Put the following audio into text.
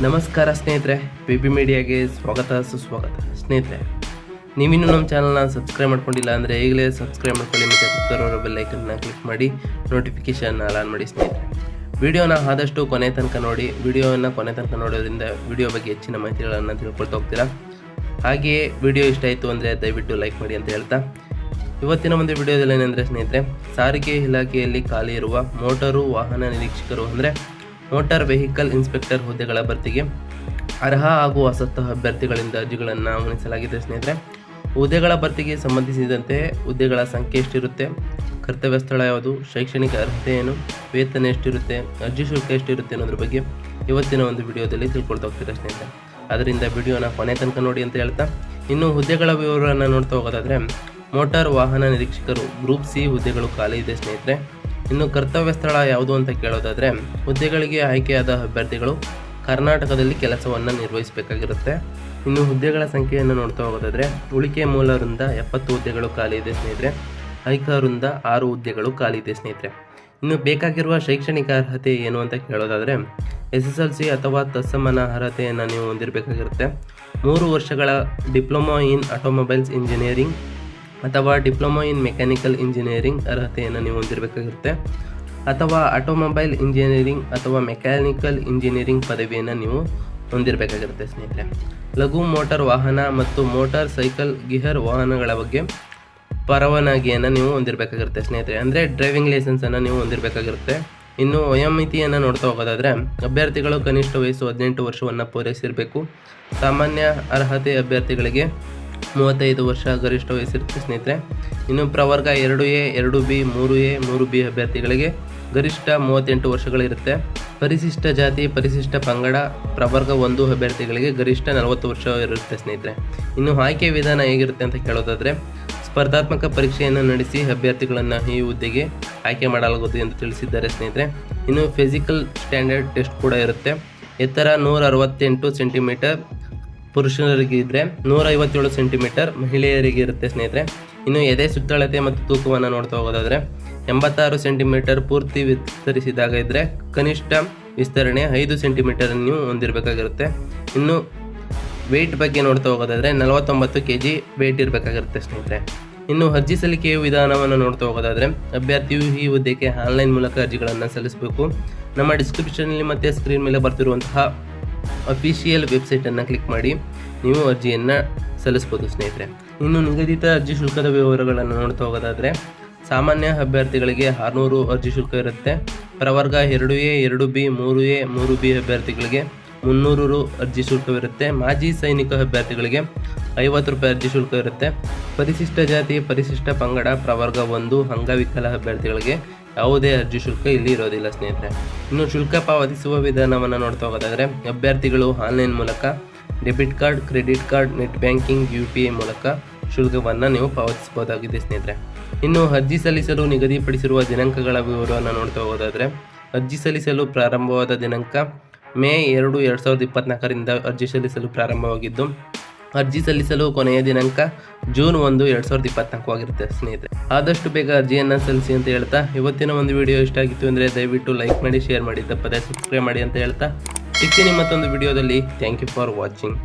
ನಮಸ್ಕಾರ ಸ್ನೇಹಿತರೆ, BB ಮೀಡಿಯಾಗೆ ಸ್ವಾಗತ ಸುಸ್ವಾಗತ. ಸ್ನೇಹಿತರೆ, ನೀವಿನ್ನೂ ನಮ್ಮ ಚಾನಲ್ನ ಸಬ್ಸ್ಕ್ರೈಬ್ ಮಾಡ್ಕೊಂಡಿಲ್ಲ ಅಂದರೆ ಈಗಲೇ ಸಬ್ಸ್ಕ್ರೈಬ್ ಮಾಡ್ಕೊಳ್ಳಿ ಮತ್ತು ಪಕ್ಕದಲ್ಲಿರೋ ಬೆಲ್ ಐಕನ್ನ ಕ್ಲಿಕ್ ಮಾಡಿ ನೋಟಿಫಿಕೇಷನ್ ಆನ್ ಮಾಡಿ. ಸ್ನೇಹಿತರೆ, ವಿಡಿಯೋನ ಆದಷ್ಟು ಕೊನೆ ತನಕ ನೋಡಿ. ವಿಡಿಯೋನ ಕೊನೆ ತನಕ ನೋಡೋದ್ರಿಂದ ವಿಡಿಯೋ ಬಗ್ಗೆ ಹೆಚ್ಚಿನ ಮಾಹಿತಿಗಳನ್ನು ತಿಳ್ಕೊಳ್ತಾ ಹೋಗ್ತೀರಾ. ಹಾಗೆಯೇ ವಿಡಿಯೋ ಇಷ್ಟ ಆಯಿತು ಅಂದರೆ ದಯವಿಟ್ಟು ಲೈಕ್ ಮಾಡಿ ಅಂತ ಹೇಳ್ತಾ, ಇವತ್ತಿನ ಒಂದು ವಿಡಿಯೋದಲ್ಲಿ ಏನಂದರೆ ಸ್ನೇಹಿತರೆ, ಸಾರಿಗೆ ಇಲಾಖೆಯಲ್ಲಿ ಖಾಲಿ ಇರುವ ಮೋಟಾರು ವಾಹನ ನಿರೀಕ್ಷಕರು ಅಂದರೆ ಮೋಟಾರ್ ವೆಹಿಕಲ್ ಇನ್ಸ್ಪೆಕ್ಟರ್ ಹುದ್ದೆಗಳ ಭರ್ತಿಗೆ ಅರ್ಹ ಹಾಗೂ ಆಸಕ್ತ ಅಭ್ಯರ್ಥಿಗಳಿಂದ ಅರ್ಜಿಗಳನ್ನು ಆಹ್ವಾನಿಸಲಾಗಿದೆ. ಸ್ನೇಹಿತರೆ, ಹುದ್ದೆಗಳ ಭರ್ತಿಗೆ ಸಂಬಂಧಿಸಿದಂತೆ ಹುದ್ದೆಗಳ ಸಂಖ್ಯೆ ಎಷ್ಟಿರುತ್ತೆ, ಕರ್ತವ್ಯ ಸ್ಥಳ ಯಾವುದು, ಶೈಕ್ಷಣಿಕ ಅರ್ಹತೆ ಏನು, ವೇತನ ಎಷ್ಟಿರುತ್ತೆ, ಅರ್ಜಿ ಶುಲ್ಕ ಎಷ್ಟಿರುತ್ತೆ ಅನ್ನೋದ್ರ ಬಗ್ಗೆ ಇವತ್ತಿನ ಒಂದು ವಿಡಿಯೋದಲ್ಲಿ ತಿಳ್ಕೊಳ್ತಾ ಹೋಗ್ತೀರಾ ಸ್ನೇಹಿತರೆ. ಅದರಿಂದ ವಿಡಿಯೋನ ಕೊನೆ ತನಕ ನೋಡಿ ಅಂತ ಹೇಳ್ತಾ, ಇನ್ನು ಹುದ್ದೆಗಳ ವಿವರವನ್ನು ನೋಡ್ತಾ ಹೋಗೋದಾದರೆ, ಮೋಟಾರ್ ವಾಹನ ನಿರೀಕ್ಷಕರು ಗ್ರೂಪ್ ಸಿ ಹುದ್ದೆಗಳು ಖಾಲಿ ಇದೆ ಸ್ನೇಹಿತರೆ. ಇನ್ನು ಕರ್ತವ್ಯ ಸ್ಥಳ ಯಾವುದು ಅಂತ ಕೇಳೋದಾದರೆ, ಹುದ್ದೆಗಳಿಗೆ ಆಯ್ಕೆಯಾದ ಅಭ್ಯರ್ಥಿಗಳು ಕರ್ನಾಟಕದಲ್ಲಿ ಕೆಲಸವನ್ನು ನಿರ್ವಹಿಸಬೇಕಾಗಿರುತ್ತೆ. ಇನ್ನು ಹುದ್ದೆಗಳ ಸಂಖ್ಯೆಯನ್ನು ನೋಡ್ತಾ ಹೋಗೋದಾದರೆ, ಉಳಿಕೆ ಮೂಲ ವೃಂದ 70 ಹುದ್ದೆಗಳು ಖಾಲಿ ಇದೆ ಸ್ನೇಹಿತರೆ. ಆಯ್ಕಾ ವೃಂದ 6 ಹುದ್ದೆಗಳು ಖಾಲಿ ಇದೆ ಸ್ನೇಹಿತರೆ. ಇನ್ನು ಬೇಕಾಗಿರುವ ಶೈಕ್ಷಣಿಕ ಅರ್ಹತೆ ಏನು ಅಂತ ಕೇಳೋದಾದರೆ, SSLC ಅಥವಾ ತತ್ಸಮಾನ ಅರ್ಹತೆಯನ್ನು ನೀವು ಹೊಂದಿರಬೇಕಾಗಿರುತ್ತೆ. 3 ವರ್ಷಗಳ ಡಿಪ್ಲೊಮಾ ಇನ್ ಆಟೋಮೊಬೈಲ್ಸ್ ಇಂಜಿನಿಯರಿಂಗ್ ಅಥವಾ ಡಿಪ್ಲೊಮಾ ಇನ್ ಮೆಕ್ಯಾನಿಕಲ್ ಇಂಜಿನಿಯರಿಂಗ್ ಅರ್ಹತೆಯನ್ನು ನೀವು ಹೊಂದಿರಬೇಕಾಗಿರುತ್ತೆ. ಅಥವಾ ಆಟೋಮೊಬೈಲ್ ಇಂಜಿನಿಯರಿಂಗ್ ಅಥವಾ ಮೆಕ್ಯಾನಿಕಲ್ ಇಂಜಿನಿಯರಿಂಗ್ ಪದವಿಯನ್ನು ನೀವು ಹೊಂದಿರಬೇಕಾಗಿರುತ್ತೆ ಸ್ನೇಹಿತರೆ. ಲಘು ಮೋಟಾರ್ ವಾಹನ ಮತ್ತು ಮೋಟಾರ್ ಸೈಕಲ್ ಗಿಯರ್ ವಾಹನಗಳ ಬಗ್ಗೆ ಪರವಾನಗಿಯನ್ನು ನೀವು ಹೊಂದಿರಬೇಕಾಗಿರುತ್ತೆ ಸ್ನೇಹಿತರೆ. ಅಂದರೆ ಡ್ರೈವಿಂಗ್ ಲೈಸೆನ್ಸನ್ನು ನೀವು ಹೊಂದಿರಬೇಕಾಗಿರುತ್ತೆ. ಇನ್ನು ವಯೋಮಿತಿಯನ್ನು ನೋಡ್ತಾ ಹೋಗೋದಾದರೆ, ಅಭ್ಯರ್ಥಿಗಳು ಕನಿಷ್ಠ ವಯಸ್ಸು 18 ವರ್ಷವನ್ನು ಪೂರೈಸಿರಬೇಕು. ಸಾಮಾನ್ಯ ಅರ್ಹತೆ ಅಭ್ಯರ್ಥಿಗಳಿಗೆ 35 ವರ್ಷ ಗರಿಷ್ಠ ವಯಸ್ಸಿರುತ್ತೆ ಸ್ನೇಹಿತರೆ. ಇನ್ನು ಪ್ರವರ್ಗ 2A, 2B, 3A, 3B ಅಭ್ಯರ್ಥಿಗಳಿಗೆ ಗರಿಷ್ಠ 38 ವರ್ಷಗಳಿರುತ್ತೆ. ಪರಿಶಿಷ್ಟ ಜಾತಿ, ಪರಿಶಿಷ್ಟ ಪಂಗಡ ಪ್ರವರ್ಗ 1 ಅಭ್ಯರ್ಥಿಗಳಿಗೆ ಗರಿಷ್ಠ 40 ವರ್ಷ ಇರುತ್ತೆ ಸ್ನೇಹಿತರೆ. ಇನ್ನು ಆಯ್ಕೆ ವಿಧಾನ ಹೇಗಿರುತ್ತೆ ಅಂತ ಕೇಳೋದಾದರೆ, ಸ್ಪರ್ಧಾತ್ಮಕ ಪರೀಕ್ಷೆಯನ್ನು ನಡೆಸಿ ಅಭ್ಯರ್ಥಿಗಳನ್ನು ಈ ಹುದ್ದೆಗೆ ಆಯ್ಕೆ ಮಾಡಲಾಗುವುದು ಎಂದು ತಿಳಿಸಿದ್ದಾರೆ ಸ್ನೇಹಿತರೆ. ಇನ್ನು ಫಿಸಿಕಲ್ ಸ್ಟ್ಯಾಂಡರ್ಡ್ ಟೆಸ್ಟ್ ಕೂಡ ಇರುತ್ತೆ. ಎತ್ತರ 168 ಸೆಂಟಿಮೀಟರ್ ಪುರುಷರಿಗೆ ಇದ್ದರೆ 157 ಸೆಂಟಿಮೀಟರ್ ಮಹಿಳೆಯರಿಗೆ ಇರುತ್ತೆ ಸ್ನೇಹಿತರೆ. ಇನ್ನು ಎದೆ ಸುತ್ತಳತೆ ಮತ್ತು ತೂಕವನ್ನು ನೋಡ್ತಾ ಹೋಗೋದಾದರೆ, 86 ಸೆಂಟಿಮೀಟರ್ ಪೂರ್ತಿ ವಿಸ್ತರಿಸಿದಾಗ ಇದ್ದರೆ ಕನಿಷ್ಠ ವಿಸ್ತರಣೆ 5 ಸೆಂಟಿಮೀಟರ್ ನೀವು ಹೊಂದಿರಬೇಕಾಗಿರುತ್ತೆ. ಇನ್ನು ವೆಯ್ಟ್ ಬಗ್ಗೆ ನೋಡ್ತಾ ಹೋಗೋದಾದರೆ 49 kg ವೆಯ್ಟ್ ಇರಬೇಕಾಗಿರುತ್ತೆ ಸ್ನೇಹಿತರೆ. ಇನ್ನು ಅರ್ಜಿ ಸಲ್ಲಿಕೆಯ ವಿಧಾನವನ್ನು ನೋಡ್ತಾ ಹೋಗೋದಾದರೆ, ಅಭ್ಯರ್ಥಿಯು ಈ ಹುದ್ದೆಗೆ ಆನ್ಲೈನ್ ಮೂಲಕ ಅರ್ಜಿಗಳನ್ನು ಸಲ್ಲಿಸಬೇಕು. ನಮ್ಮ ಡಿಸ್ಕ್ರಿಪ್ಷನಲ್ಲಿ ಮತ್ತು ಸ್ಕ್ರೀನ್ ಮೇಲೆ ಬರ್ತಿರುವಂತಹ ಅಫಿಷಿಯಲ್ ವೆಬ್ಸೈಟನ್ನು ಕ್ಲಿಕ್ ಮಾಡಿ ನೀವು ಅರ್ಜಿಯನ್ನು ಸಲ್ಲಿಸ್ಬೋದು ಸ್ನೇಹಿತರೆ. ಇನ್ನು ನಿಗದಿತ ಅರ್ಜಿ ಶುಲ್ಕದ ವಿವರಗಳನ್ನು ನೋಡ್ತಾ ಹೋಗೋದಾದರೆ, ಸಾಮಾನ್ಯ ಅಭ್ಯರ್ಥಿಗಳಿಗೆ 600 ಅರ್ಜಿ ಶುಲ್ಕ ಇರುತ್ತೆ. ಪ್ರವರ್ಗ 2A, 2B, 3A, 3B ಅಭ್ಯರ್ಥಿಗಳಿಗೆ 300 ರು ಅರ್ಜಿ ಶುಲ್ಕವಿರುತ್ತೆ. ಮಾಜಿ ಸೈನಿಕ ಅಭ್ಯರ್ಥಿಗಳಿಗೆ 50 ರೂಪಾಯಿ ಅರ್ಜಿ ಶುಲ್ಕ ಇರುತ್ತೆ. ಪರಿಶಿಷ್ಟ ಜಾತಿ, ಪರಿಶಿಷ್ಟ ಪಂಗಡ ಪ್ರವರ್ಗ 1 ಅಂಗವಿಕಲ ಅಭ್ಯರ್ಥಿಗಳಿಗೆ ಯಾವುದೇ ಅರ್ಜಿ ಶುಲ್ಕ ಇಲ್ಲಿ ಇರೋದಿಲ್ಲ ಸ್ನೇಹಿತರೆ. ಇನ್ನು ಶುಲ್ಕ ಪಾವತಿಸುವ ವಿಧಾನವನ್ನು ನೋಡ್ತಾ ಹೋಗೋದಾದರೆ, ಅಭ್ಯರ್ಥಿಗಳು ಆನ್ಲೈನ್ ಮೂಲಕ debit card, credit card, net banking, UPI ಮೂಲಕ ಶುಲ್ಕವನ್ನು ನೀವು ಪಾವತಿಸಬಹುದಾಗಿದೆ ಸ್ನೇಹಿತರೆ. ಇನ್ನು ಅರ್ಜಿ ಸಲ್ಲಿಸಲು ನಿಗದಿಪಡಿಸಿರುವ ದಿನಾಂಕಗಳ ವಿವರವನ್ನು ನೋಡ್ತಾ ಹೋಗೋದಾದರೆ, ಅರ್ಜಿ ಸಲ್ಲಿಸಲು ಪ್ರಾರಂಭವಾದ ದಿನಾಂಕ ಮೇ 2, 2024ರಿಂದ ಅರ್ಜಿ ಸಲ್ಲಿಸಲು ಪ್ರಾರಂಭವಾಗಿದ್ದು, ಅರ್ಜಿ ಸಲ್ಲಿಸಲು ಕೊನೆಯ ದಿನಾಂಕ ಜೂನ್ 1, 2024 ಆಗಿರುತ್ತೆ ಸ್ನೇಹಿತರೆ. ಆದಷ್ಟು ಬೇಗ ಅರ್ಜಿಯನ್ನು ಸಲ್ಲಿಸಿ ಅಂತ ಹೇಳ್ತಾ, ಇವತ್ತಿನ ಒಂದು ವಿಡಿಯೋ ಇಷ್ಟ ಆಗಿತ್ತು ಅಂದರೆ ದಯವಿಟ್ಟು ಲೈಕ್ ಮಾಡಿ, ಶೇರ್ ಮಾಡಿ, ತಪ್ಪದೆ ಸಬ್ಸ್ಕ್ರೈಬ್ ಮಾಡಿ ಅಂತ ಹೇಳ್ತಾ ಸಿಗ್ತೀನಿ ಮತ್ತೊಂದು ವಿಡಿಯೋದಲ್ಲಿ. Thank you for watching.